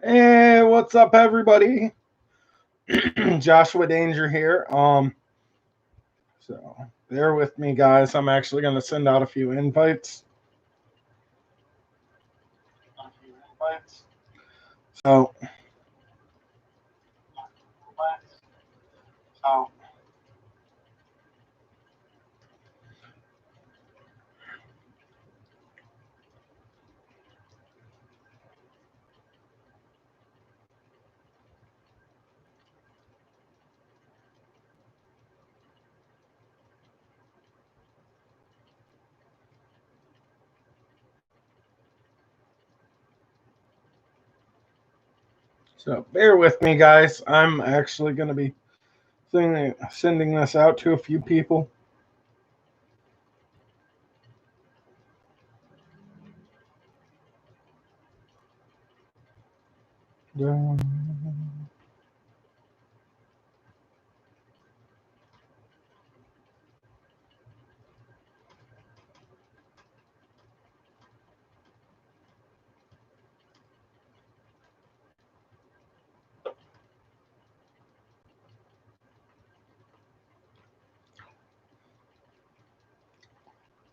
Hey, what's up, everybody? Joshua Danger here. So bear with me, guys. I'm actually going to send out a few invites. So, so bear with me, guys. I'm actually going to be sending this out to a few people.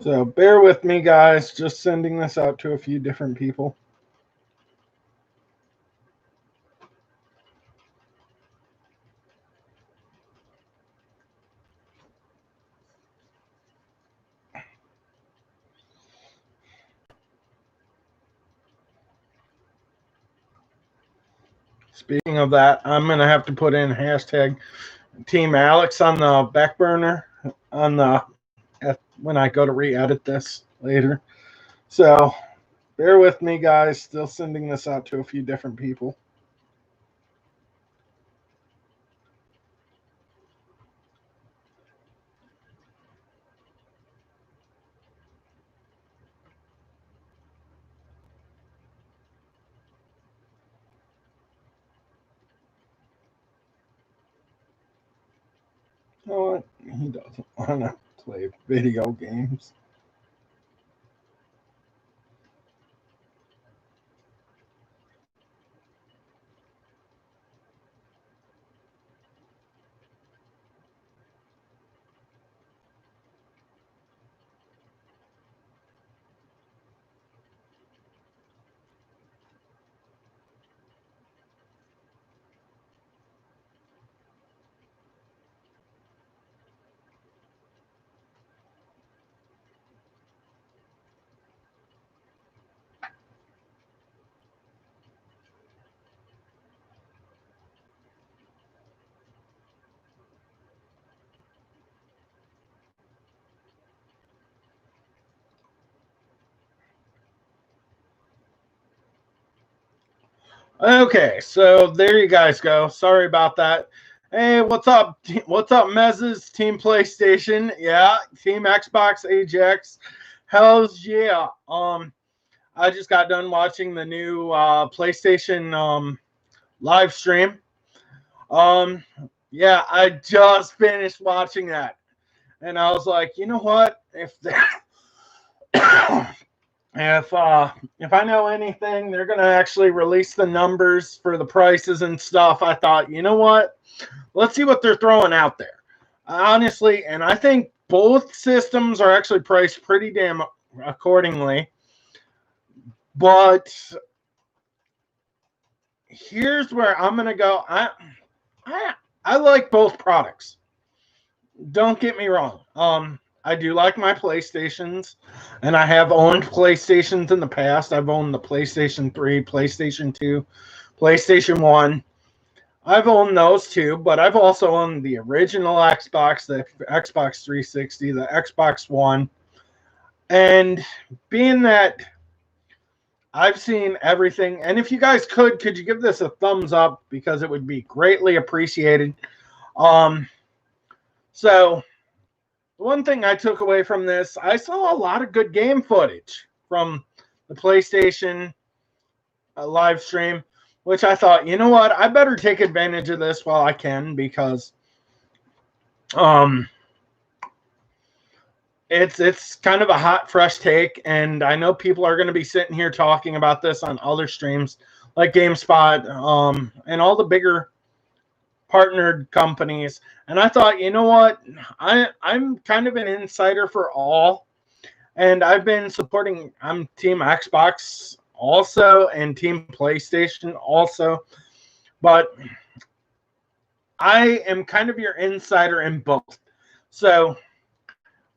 So bear with me, guys. Just sending this out to a few different people. Speaking of that, I'm going to have to put in hashtag Team Alex on the back burner on the when I go to re-edit this later. So bear with me, guys. Still sending this out to a few different people. You know what? He doesn't want to play video games. Okay, so there you guys go. Sorry about that. Hey, what's up? What's up, Mez's Team PlayStation? Yeah, Team Xbox Ajax. Hells yeah. I just got done watching the new PlayStation live stream. Yeah, I just finished watching that, and I was like, you know what? If I know anything, they're gonna actually release the numbers for the prices and stuff. I thought, you know what? Let's see what they're throwing out there. Honestly, and I think both systems are actually priced pretty damn accordingly. But here's where I'm gonna go. I like both products. Don't get me wrong. I do like my PlayStations, and I have owned PlayStations in the past. I've owned the PlayStation 3, PlayStation 2, PlayStation 1. I've owned those too, but I've also owned the original Xbox, the Xbox 360, the Xbox One. And being that I've seen everything, and if you guys could you give this a thumbs up because it would be greatly appreciated. So the one thing I took away from this, I saw a lot of good game footage from the PlayStation live stream, which I thought, you know what, I better take advantage of this while I can because it's kind of a hot, fresh take, and I know people are going to be sitting here talking about this on other streams like GameSpot, and all the bigger partnered companies. And I thought, you know what? I'm kind of an insider for all. And I've been supporting, I'm Team Xbox also and Team PlayStation also. But I am kind of your insider in both. So,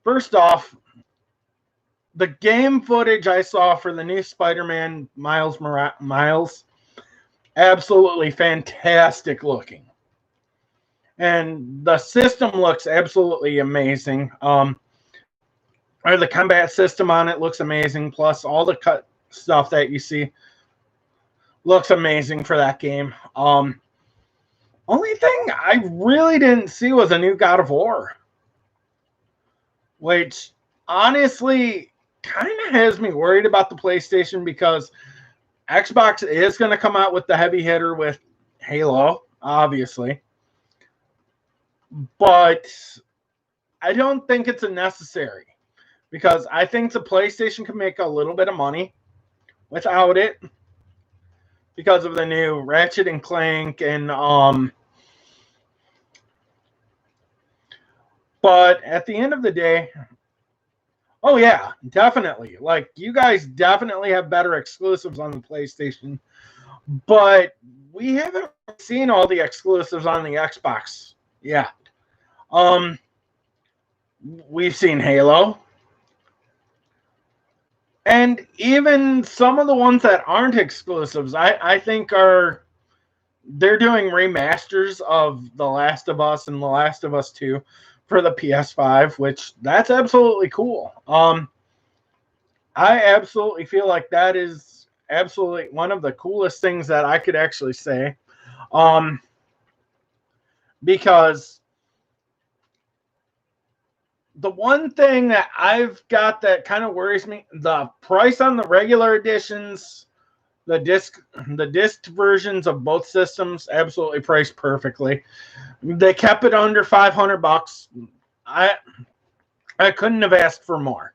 first off, the game footage I saw for the new Spider-Man Miles, absolutely fantastic looking. And the system looks absolutely amazing. Or the combat system on it looks amazing. Plus, all the cut stuff that you see looks amazing for that game. Only thing I really didn't see was a new God of War, which honestly kind of has me worried about the PlayStation because Xbox is going to come out with the heavy hitter with Halo, obviously. But I don't think it's a necessary because I think the PlayStation can make a little bit of money without it because of the new Ratchet and Clank and but at the end of the day, oh yeah, definitely. Like you guys definitely have better exclusives on the PlayStation, but we haven't seen all the exclusives on the Xbox yet. We've seen Halo. And even some of the ones that aren't exclusives, I think they're doing remasters of The Last of Us and The Last of Us 2 for the PS5, which that's absolutely cool. I absolutely feel like that is absolutely one of the coolest things that I could actually say. Because the one thing that I've got that kind of worries me, the price on the regular editions, the disc versions of both systems, absolutely priced perfectly. They kept it under $500. I couldn't have asked for more.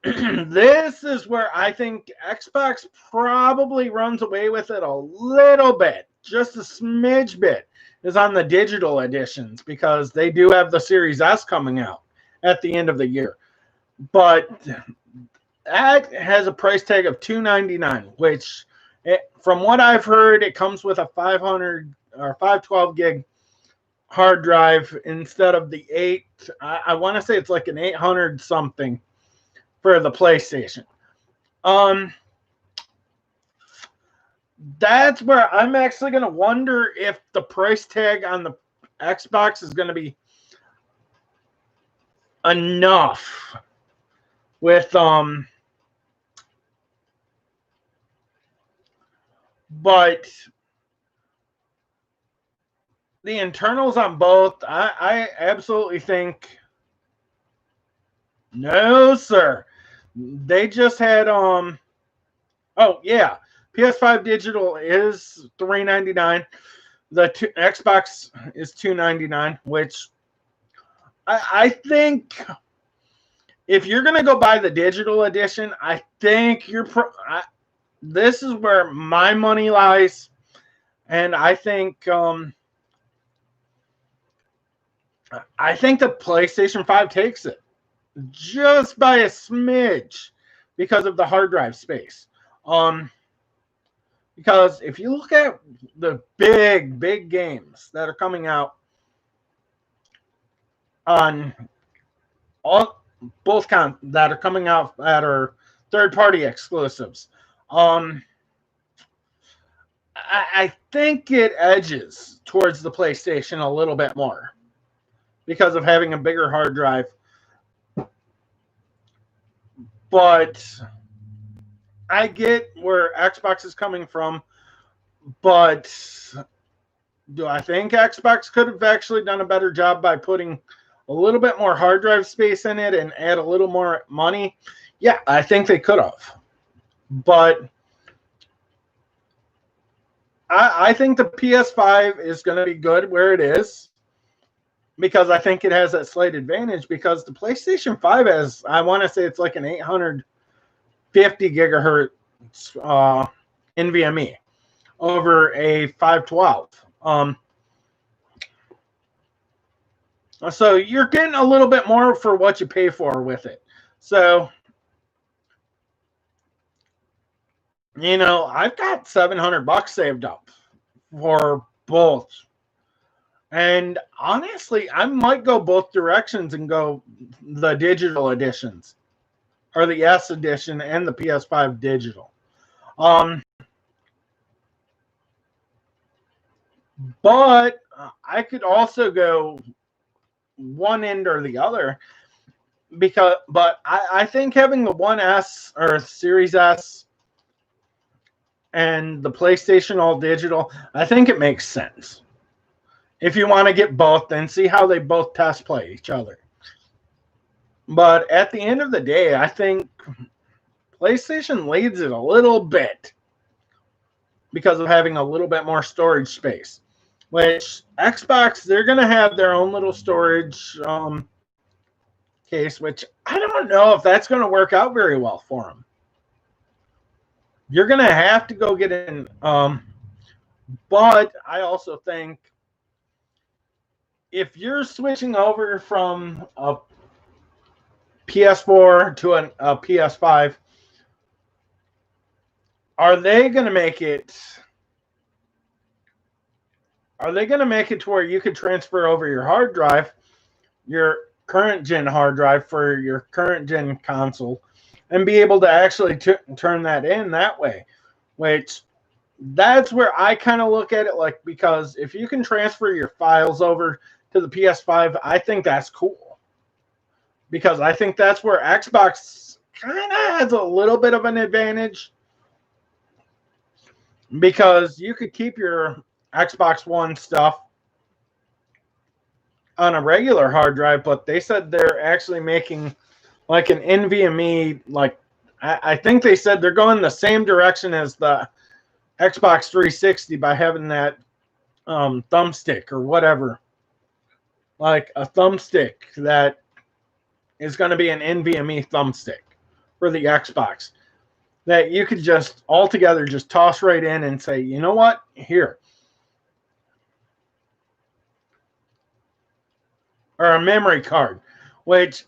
This is where I think Xbox probably runs away with it a little bit, just a smidge bit, is on the digital editions because they do have the Series S coming out at the end of the year. But that has a price tag of $299, which, from what I've heard, it comes with a 500 or 512 gig hard drive instead of the 8. I want to say it's like an 800 something for the PlayStation. That's where I'm actually going to wonder if the price tag on the Xbox is going to be enough with but the internals on both, I absolutely think no, sir. They just had oh yeah, PS5 digital is $399. The Xbox is $299, which I think if you're gonna go buy the digital edition, I think this is where my money lies, and I think the PlayStation 5 takes it just by a smidge because of the hard drive space. Because if you look at the big games that are coming out on both that are coming out that are third-party exclusives, I think it edges towards the PlayStation a little bit more because of having a bigger hard drive. But I get where Xbox is coming from, but do I think Xbox could have actually done a better job by putting a little bit more hard drive space in it and add a little more money? Yeah, I think they could have. But I think the PS5 is going to be good where it is because I think it has that slight advantage because the PlayStation 5 has, I want to say it's like an 800 50 gigahertz NVMe over a 512. So you're getting a little bit more for what you pay for with it. So, you know, I've got $700 saved up for both. And honestly, I might go both directions and go the digital editions, or the S edition and the PS5 digital. But I could also go one end or the other, but I think having the 1S or Series S and the PlayStation all digital, I think it makes sense. If you want to get both, then see how they both test play each other. But at the end of the day, I think PlayStation leads it a little bit because of having a little bit more storage space. Which Xbox, they're going to have their own little storage case, which I don't know if that's going to work out very well for them. You're going to have to go get in. But I also think if you're switching over from a PS4 to a PS5, are they going to make it? Are they going to make it to where you could transfer over your hard drive, your current gen hard drive for your current gen console, and be able to actually turn that in that way? Which, that's where I kind of look at it like, because if you can transfer your files over to the PS5, I think that's cool. Because I think that's where Xbox kind of has a little bit of an advantage. Because you could keep your Xbox One stuff on a regular hard drive, but they said they're actually making like an NVMe, like I think they said they're going the same direction as the Xbox 360 by having that thumbstick or whatever, like a thumbstick that is going to be an NVMe thumbstick for the Xbox that you could just altogether just toss right in and say, you know what, here. Or a memory card, which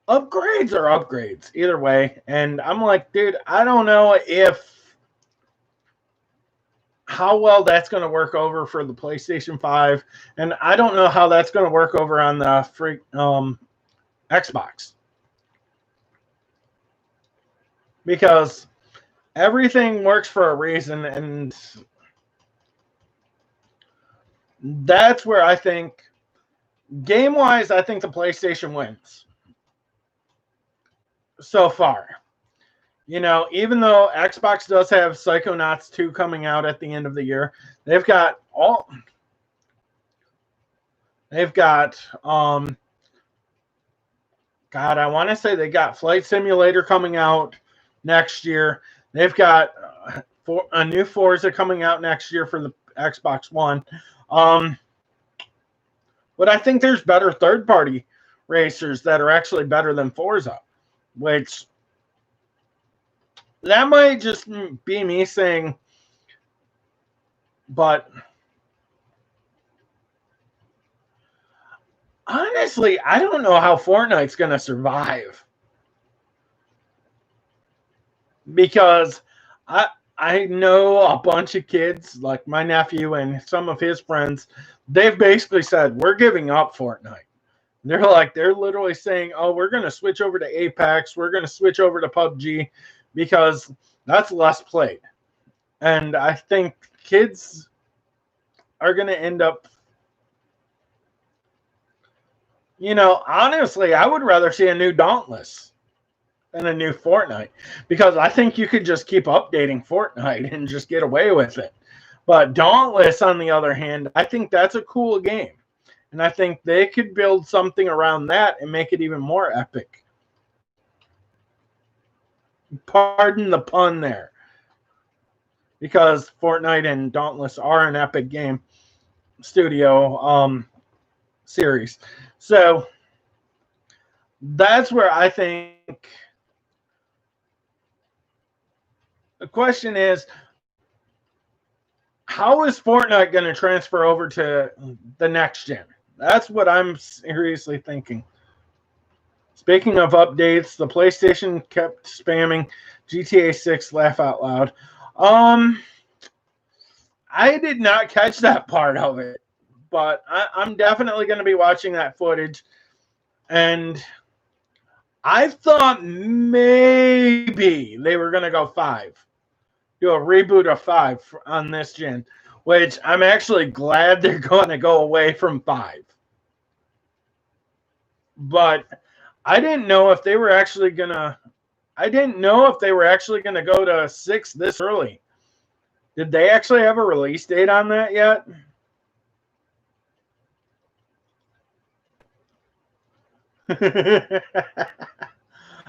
upgrades are upgrades either way. And I'm like, dude, I don't know how well that's going to work over for the PlayStation 5. And I don't know how that's going to work over on the Xbox. Because everything works for a reason, and that's where I think, game-wise, I think the PlayStation wins so far. You know, even though Xbox does have Psychonauts 2 coming out at the end of the year, they've got God, I want to say they got Flight Simulator coming out next year. They've got a new Forza coming out next year for the Xbox One. But I think there's better third-party racers that are actually better than Forza, which that might just be me saying, but honestly, I don't know how Fortnite's going to survive. Because I know a bunch of kids, like my nephew and some of his friends, they've basically said, we're giving up Fortnite. They're literally saying, oh, we're going to switch over to Apex. We're going to switch over to PUBG because that's less played. And I think kids are going to end up, you know, honestly, I would rather see a new Dauntless than a new Fortnite, because I think you could just keep updating Fortnite and just get away with it. But Dauntless, on the other hand, I think that's a cool game. And I think they could build something around that and make it even more epic. Pardon the pun there. Because Fortnite and Dauntless are an epic game studio series. So that's where I think the question is, how is Fortnite going to transfer over to the next gen? That's what I'm seriously thinking. Speaking of updates, the PlayStation kept spamming GTA 6 laugh out loud. I did not catch that part of it, but I'm definitely going to be watching that footage. And I thought maybe they were going to go 5. Do a reboot of 5 on this gen, which I'm actually glad they're going to go away from 5. But I didn't know if they were actually going to go to 6 this early. Did they actually have a release date on that yet?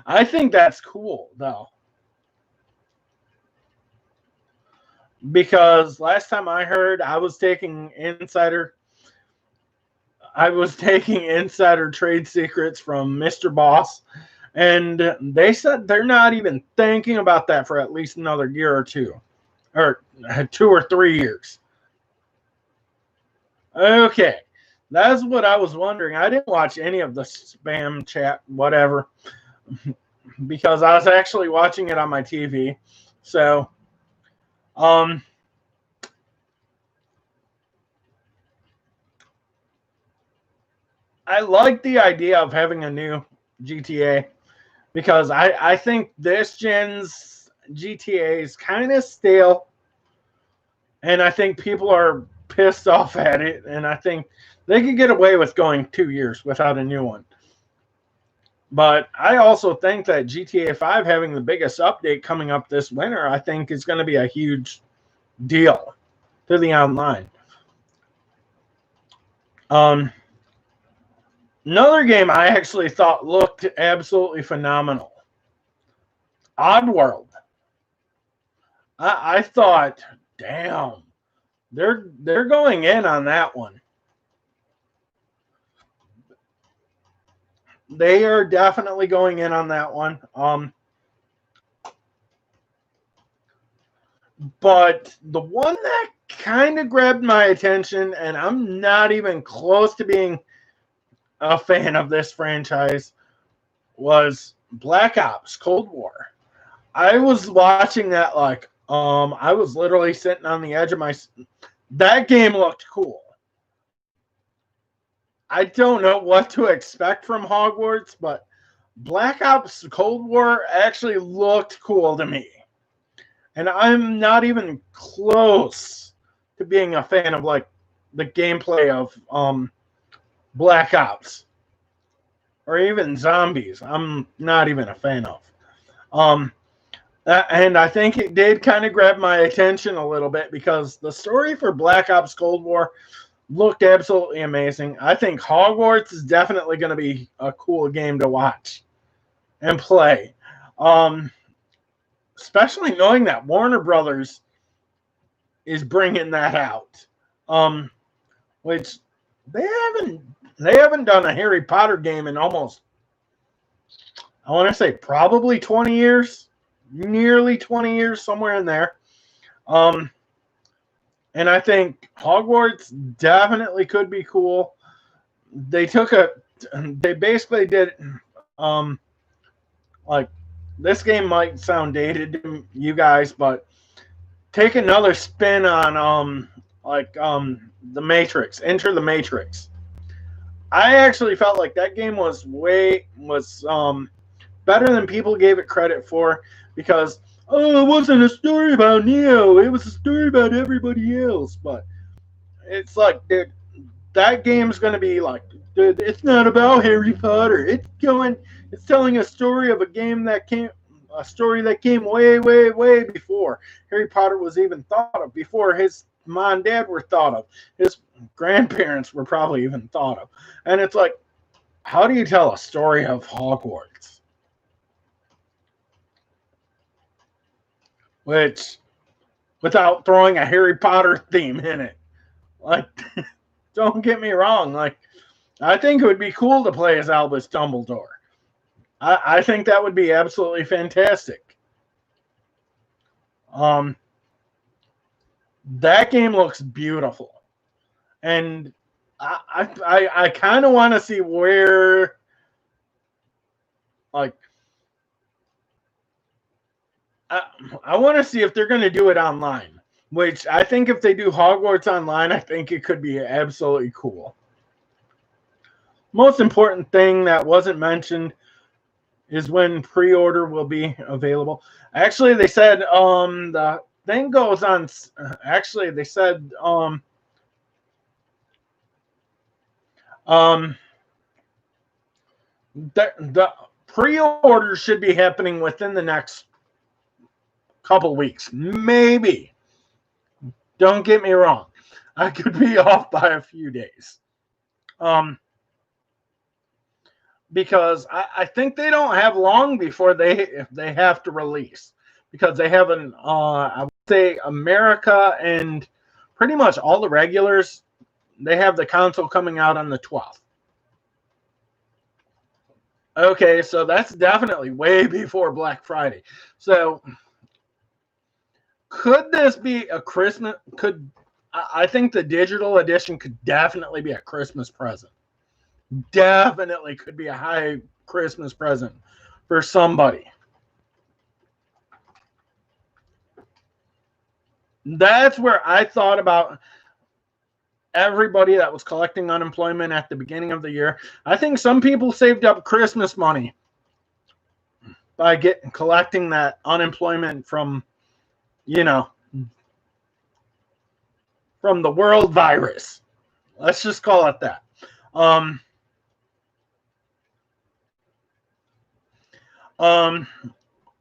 I think that's cool, though. Because last time I heard, I was taking insider trade secrets from Mr. Boss, and they said they're not even thinking about that for at least another year or 2. Or 2 or 3 years. Okay. That's what I was wondering. I didn't watch any of the spam chat, whatever, because I was actually watching it on my TV. So, I like the idea of having a new GTA because I think this gen's GTA is kind of stale. And I think people are pissed off at it. And I think they could get away with going 2 years without a new one. But I also think that GTA 5 having the biggest update coming up this winter, I think is going to be a huge deal to the online. Another game I actually thought looked absolutely phenomenal. Oddworld. I thought, damn, they're going in on that one. They are definitely going in on that one. But the one that kind of grabbed my attention, and I'm not even close to being a fan of this franchise, was Black Ops Cold War. I was watching that I was literally sitting on the edge of my... That game looked cool. I don't know what to expect from Hogwarts, but Black Ops Cold War actually looked cool to me. And I'm not even close to being a fan of the gameplay of Black Ops or even zombies. I'm not even a fan of. And I think it did kind of grab my attention a little bit because the story for Black Ops Cold War looked absolutely amazing. I think Hogwarts is definitely going to be a cool game to watch and play. Especially knowing that Warner Brothers is bringing that out. Which they haven't done a Harry Potter game in almost, I want to say probably 20 years. Nearly 20 years, somewhere in there. And I think Hogwarts definitely could be cool. They basically did this game might sound dated to you guys, but take another spin on the Matrix, Enter the Matrix. I actually felt like that game was better than people gave it credit for, because it wasn't a story about Neo, it was a story about everybody else. But it's like, dude, that game's going to be like, dude, it's not about Harry Potter. It's telling a story of a story that came way, way, way before Harry Potter was even thought of, before his mom and dad were thought of, his grandparents were probably even thought of. And it's like, how do you tell a story of Hogwarts? Which, without throwing a Harry Potter theme in it. Don't get me wrong. I think it would be cool to play as Albus Dumbledore. I think that would be absolutely fantastic. That game looks beautiful, and I kind of want to see where, like, I want to see if they're going to do it online. Which I think if they do Hogwarts online, I think it could be absolutely cool. Most important thing that wasn't mentioned is when pre-order will be available. Actually, they said the thing goes on. Actually, they said the pre-order should be happening within the next couple weeks, maybe. Don't get me wrong, I could be off by a few days. Because I think they don't have long before they have to release, because they have an I would say America and pretty much all the regulars, they have the console coming out on the 12th. Okay, so that's definitely way before Black Friday. So could this be a Christmas? I think the digital edition could definitely be a Christmas present. Definitely could be a high Christmas present for somebody. That's where I thought about everybody that was collecting unemployment at the beginning of the year. I think some people saved up Christmas money by collecting that unemployment from, from the world virus. Let's just call it that.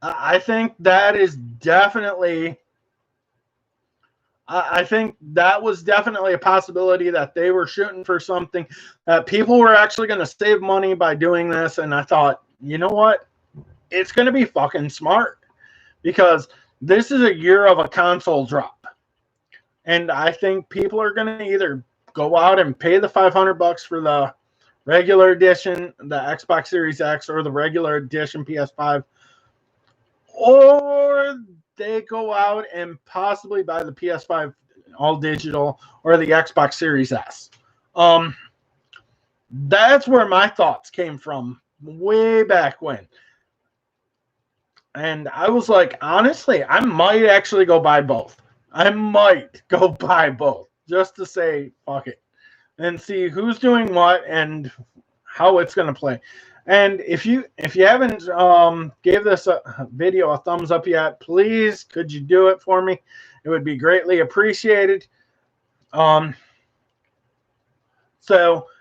I think that is definitely. I think that was definitely a possibility that they were shooting for something, that people were actually going to save money by doing this. And I thought, you know what? It's going to be fucking smart, because this is a year of a console drop. And I think people are going to either go out and pay the $500 for the regular edition, the Xbox Series X, or the regular edition PS5, or they go out and possibly buy the PS5 all digital or the Xbox Series S. That's where my thoughts came from way back when. And I was like, honestly, I might actually go buy both. I might go buy both just to say fuck it and see who's doing what and how it's going to play. And if you haven't gave this video a thumbs up yet, please could you do it for me? It would be greatly appreciated. So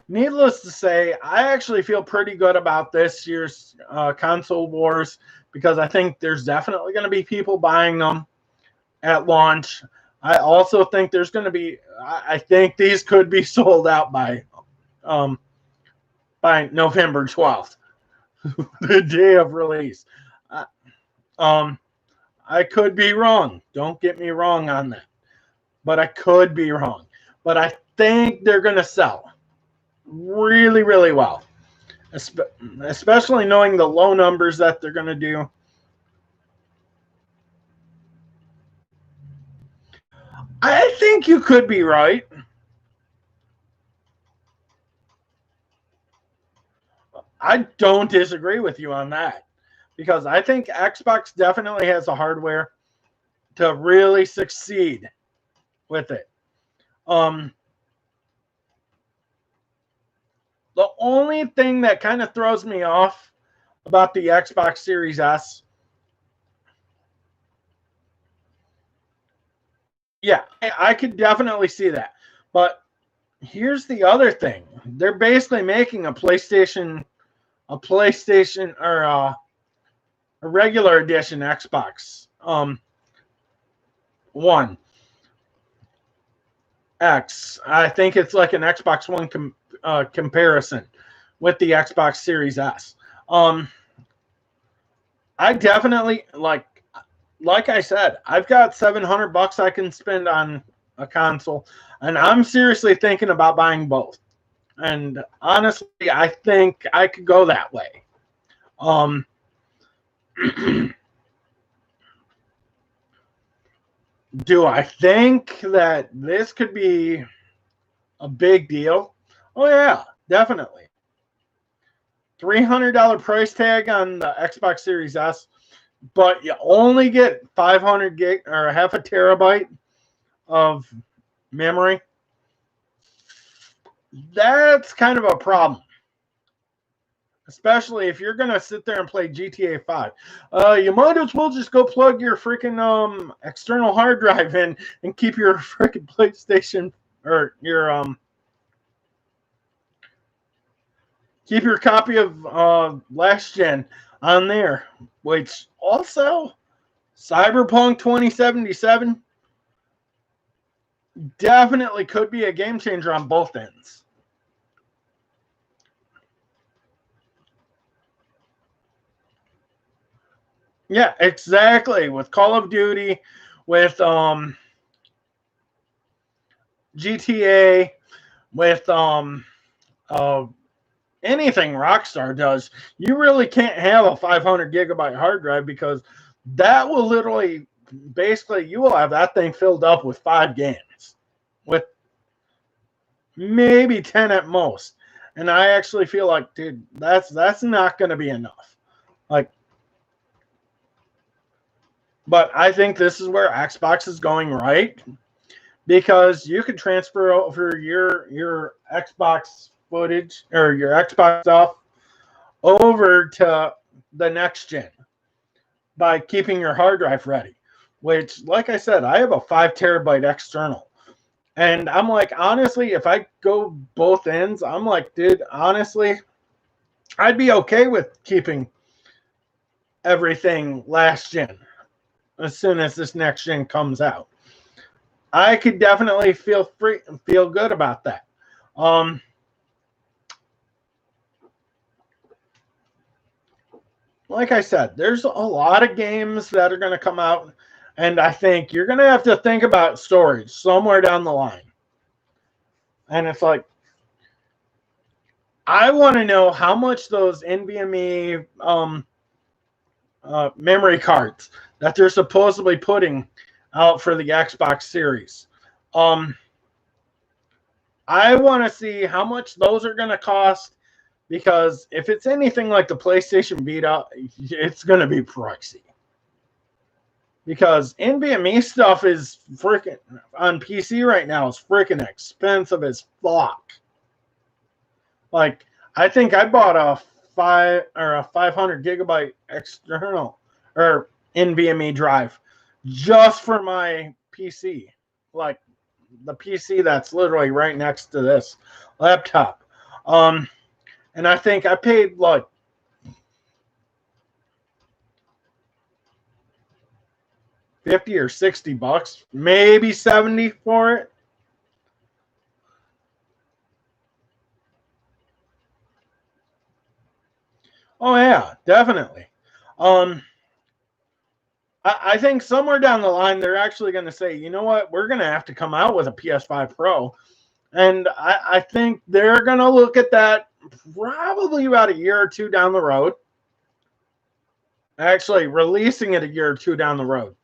needless to say, I actually feel pretty good about this year's console wars, because I think there's definitely going to be people buying them at launch. I also think there's going to be, I think these could be sold out by November 12th, the day of release. I could be wrong. Don't get me wrong on that. But I could be wrong. But I think they're going to sell really, really well. Especially knowing the low numbers that they're going to do. I think you could be right. I don't disagree with you on that, because I think Xbox definitely has the hardware to really succeed with it. The only thing that kind of throws me off about the Xbox Series S, yeah, I could definitely see that. But here's the other thing. They're basically making a PlayStation or a regular edition Xbox One X. I think it's like an Xbox One comparison with the Xbox Series S. I definitely like I said, I've got $700 I can spend on a console, and I'm seriously thinking about buying both. And honestly, I think I could go that way. Do I think that this could be a big deal? Oh, yeah, definitely. $300 price tag on the Xbox Series S, but you only get 500 gig or half a terabyte of memory. That's kind of a problem, especially if you're going to sit there and play GTA 5. You might as well just go plug your freaking external hard drive in and keep your freaking PlayStation or your keep your copy of last gen on there, which also Cyberpunk 2077 definitely could be a game changer on both ends. Yeah, exactly. With Call of Duty, with GTA, with anything Rockstar does, you really can't have a 500 gigabyte hard drive because that will literally, basically, you will have that thing filled up with 5 games, with maybe 10 at most. And I actually feel like, dude, that's not going to be enough. Like, but I think this is where Xbox is going right, because you can transfer over your Xbox footage or your Xbox stuff over to the next gen by keeping your hard drive ready. Which, like I said, I have a 5 terabyte external. And I'm like, honestly, if I go both ends, I'm like, dude, honestly, I'd be okay with keeping everything last gen as soon as this next gen comes out. I could definitely feel good about that. Like I said, there's a lot of games that are going to come out, and I think you're going to have to think about storage somewhere down the line. And it's like, I want to know how much those NVMe memory cards that they're supposedly putting out for the Xbox Series. I want to see how much those are going to cost, because if it's anything like the PlayStation Vita, it's going to be pricey. Because NVMe stuff is freaking on PC right now is freaking expensive as fuck. Like, I think I bought a 500 gigabyte external or NVMe drive just for my PC. Like the PC that's literally right next to this laptop. And I think I paid like $50 or $60, maybe 70 for it. Oh yeah, definitely. I think somewhere down the line they're actually going to say, you know what, we're going to have to come out with a PS5 Pro, and I think they're going to look at that probably about a year or two down the road. Actually, releasing it a year or two down the road,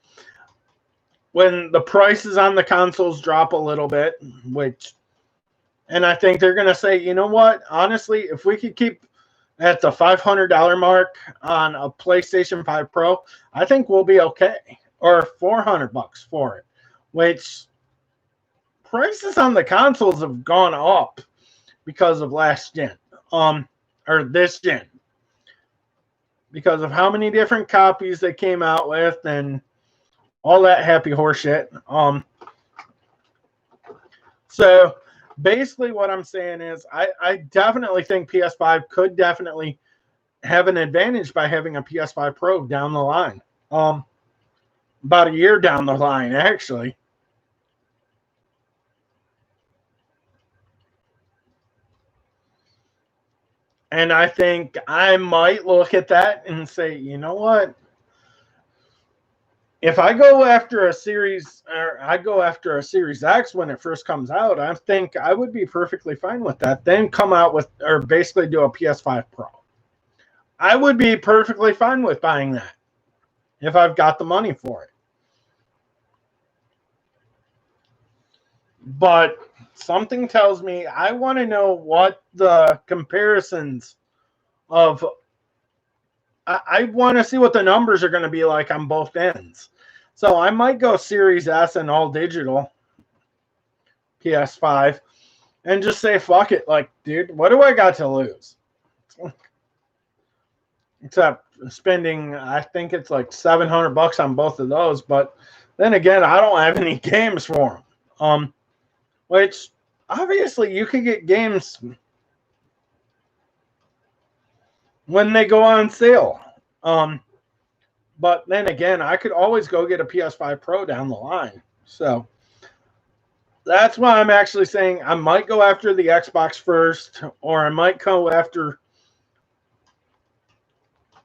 when the prices on the consoles drop a little bit, and I think they're going to say, you know what, honestly, if we could keep at the $500 mark on a PlayStation 5 Pro, I think we'll be okay. Or $400 for it, which prices on the consoles have gone up because of last gen, or this gen, because of how many different copies they came out with and all that happy horseshit. So basically what I'm saying is I definitely think PS5 could definitely have an advantage by having a PS5 Pro down the line. About a year down the line, actually. And I think I might look at that and say, you know what? If I go after a series, or I go after a Series X when it first comes out, I think I would be perfectly fine with that. Then come out with, or basically do a PS5 Pro. I would be perfectly fine with buying that if I've got the money for it. But something tells me I want to know what the comparisons of. I want to see what the numbers are going to be like on both ends. So I might go Series S and all digital PS5 and just say, fuck it. Like, dude, what do I got to lose? Except spending, I think it's like $700 on both of those. But then again, I don't have any games for them. Which obviously you could get games when they go on sale. But then again, I could always go get a PS5 Pro down the line. So that's why I'm actually saying I might go after the Xbox first, or I might go after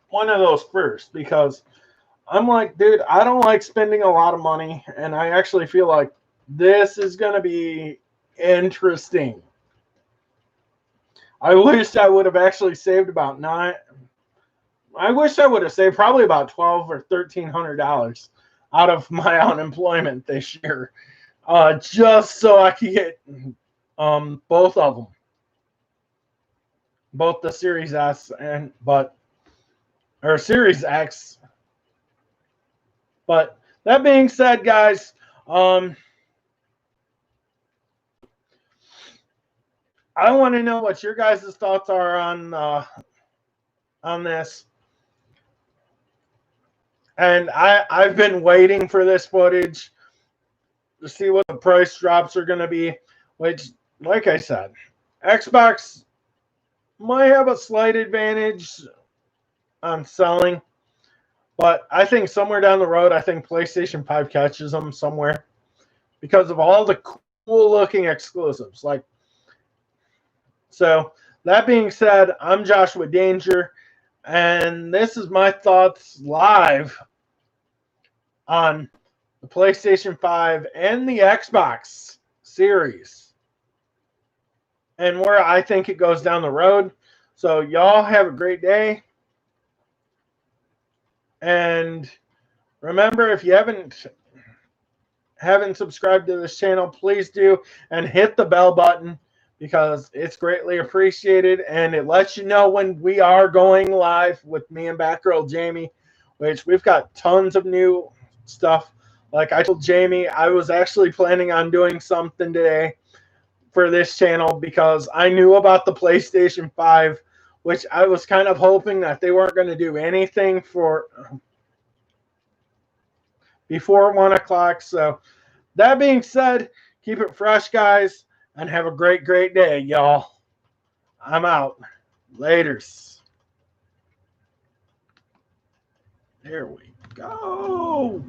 one of those first, because I'm like, dude, I don't like spending a lot of money, and I actually feel like this is going to be interesting. I wish I would have actually saved about I wish I would have saved probably about $1,200 or $1,300 out of my unemployment this year, just so I could get both of them, both the Series S or Series X. But that being said, guys, I want to know what your guys' thoughts are on this. And I've been waiting for this footage to see what the price drops are going to be, which, like I said, Xbox might have a slight advantage on selling, but I think somewhere down the road, I think PlayStation 5 catches them somewhere because of all the cool-looking exclusives. So that being said, I'm Joshua Danger, and this is my thoughts live on the PlayStation 5 and the Xbox Series, and where I think it goes down the road. So y'all have a great day. And remember, if you haven't subscribed to this channel, please do, and hit the bell button, because it's greatly appreciated, and it lets you know when we are going live with me and Batgirljamie, which we've got tons of new stuff. Like I told Jamie, I was actually planning on doing something today for this channel because I knew about the PlayStation 5, which I was kind of hoping that they weren't going to do anything for before 1 o'clock. So that being said, keep it fresh, guys, and have a great, great day, y'all. I'm out. Laters. There we go.